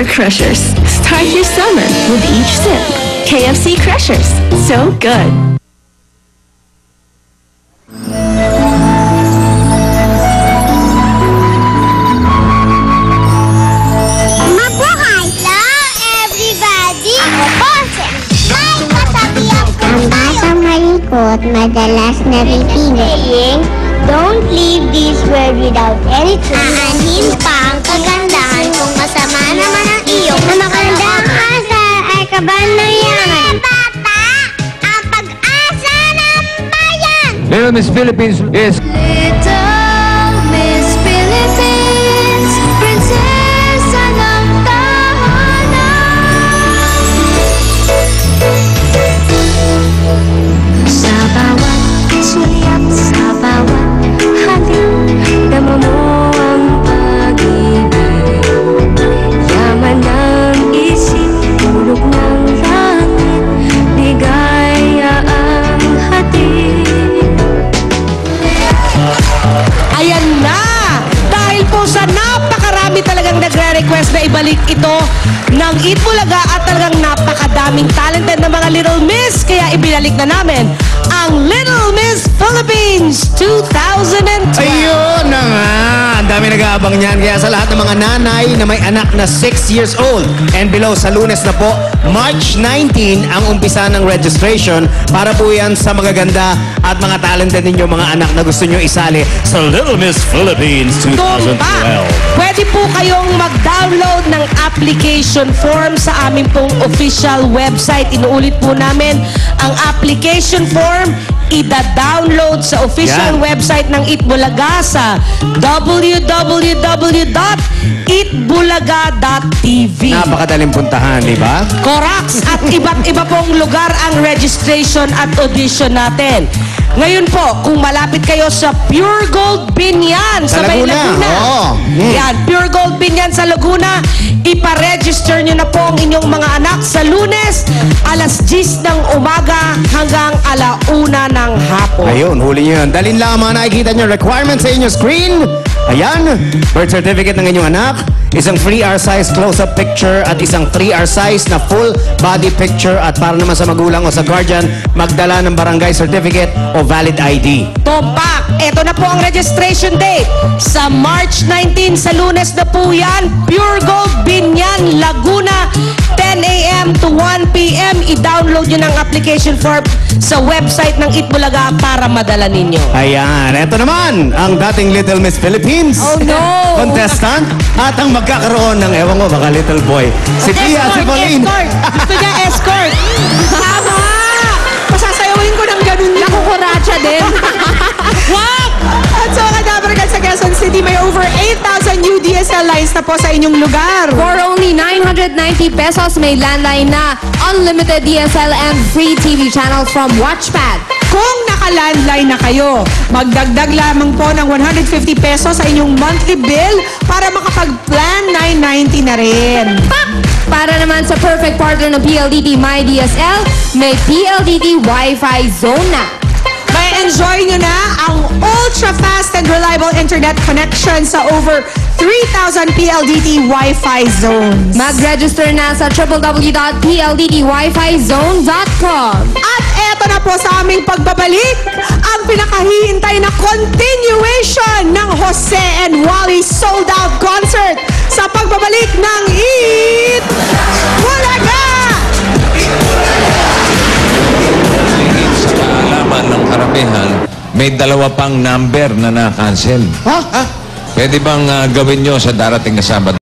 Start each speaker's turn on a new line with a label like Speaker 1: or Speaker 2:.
Speaker 1: Crushers. Start your summer with each sip. KFC Crushers. So good.
Speaker 2: Mabuhay! Hello, everybody! Ako po, may kasabihan po tayo. Ang batang malikot, madalas naririnig. Don't leave this world without anything. Aanhin pa ang kagandahan kung masama naman ang iyong na magandang asa ay kabanayan. Bata, ang pag-asa ng bayan!
Speaker 3: Little Miss Philippines is...
Speaker 2: Little Miss Philippines, prinsesa ng tahanan. Sa bawat sulyap, sa bawat halik, dama mo ang pag-ibig. Yaman ng isip, tulog ng langit, ligaya ang hatid.
Speaker 4: Ayan na! Dahil po sa napakarami talagang nagre-request na ibalik ito ng Eat Bulaga at talagang napakadaming talented na mga Little Miss. Kaya ibinalik na namin ang Little Miss Philippines 2012.
Speaker 5: Ayun na nga! Ang dami nag-aabang niyan. Kaya sa lahat ng mga nanay na may anak na 6 years old and below, sa Lunes na po, March 19 ang umpisa ng registration para po yan sa magaganda at mga talented ninyo mga anak na gusto nyo isali sa Little Miss Philippines 2012.
Speaker 4: Pwede po kayong mag-download ng application form sa aming pong official website. Inuulit po namin ang application form. Ida-download sa official website ng Eat Bulaga sa www.eatbulaga.tv.
Speaker 5: Napakadaling puntahan, di ba?
Speaker 4: Correct. At iba't iba pong lugar ang registration at audition natin. Ngayon po, kung malapit kayo sa Pure Gold Binyan sa may Laguna. Yan, Pure Gold Binyan sa Laguna. Ipa-register nyo na po ang inyong mga anak sa Lunes, alas 10 ng umaga hanggang alauna ng hapon.
Speaker 5: Ayun, huli nyo yun. Dalhin lang ang mga nakikita nyo requirements sa inyong screen. Ayan, birth certificate ng inyong anak, isang 3R size close-up picture at isang 3R size na full body picture, at para naman sa magulang o sa guardian, magdala ng barangay certificate o valid ID.
Speaker 4: Tumpak! Ito na po ang registration date. Sa March 19 sa Lunes na po yan, Pure Gold Binyan, Laguna, 10 a.m. to 1 p.m. I-download nyo ng application form sa website ng Eat Bulaga para madala ninyo.
Speaker 5: Ayan, eto naman ang dating Little Miss Philippines.
Speaker 4: Oh no!
Speaker 5: Contestant at ang magkakaroon ng, ewan ko, baka little boy. Si Tia, si Pauline.
Speaker 4: Escort! Gusto niya escort! Tama! Pasasayawin ko ng ganun niya. Nakukuracha din. Wag!
Speaker 6: At sa mga dabarkan sa Quezon City, may over 8,000 new DSL lines na po sa inyong lugar.
Speaker 7: For only 990 pesos, may landline na, unlimited DSL and free TV channels from Watchpad.
Speaker 6: Kung naka-landline na kayo, magdagdag lamang po ng 150 pesos sa inyong monthly bill para makapag-plan 990 na rin.
Speaker 7: Para naman sa perfect partner ng PLDT MyDSL, may PLDT Wi-Fi Zone na.
Speaker 6: May enjoy nyo na ang ultra-fast and reliable internet connection sa over 3,000 PLDT Wi-Fi zones.
Speaker 7: Mag-register na sa www.pldtwifizone.com.
Speaker 6: At eto na po sa aming pagbabalik, ang pinakahihintay na continuation ng Jose and Wally sold-out concert sa pagbabalik ng Eat Bulaga!
Speaker 3: Sa kaalaman ng karamihan, may dalawa pang number na na-cancel.
Speaker 5: Ha?
Speaker 3: Pwede bang gawin nyo sa darating na Sabado?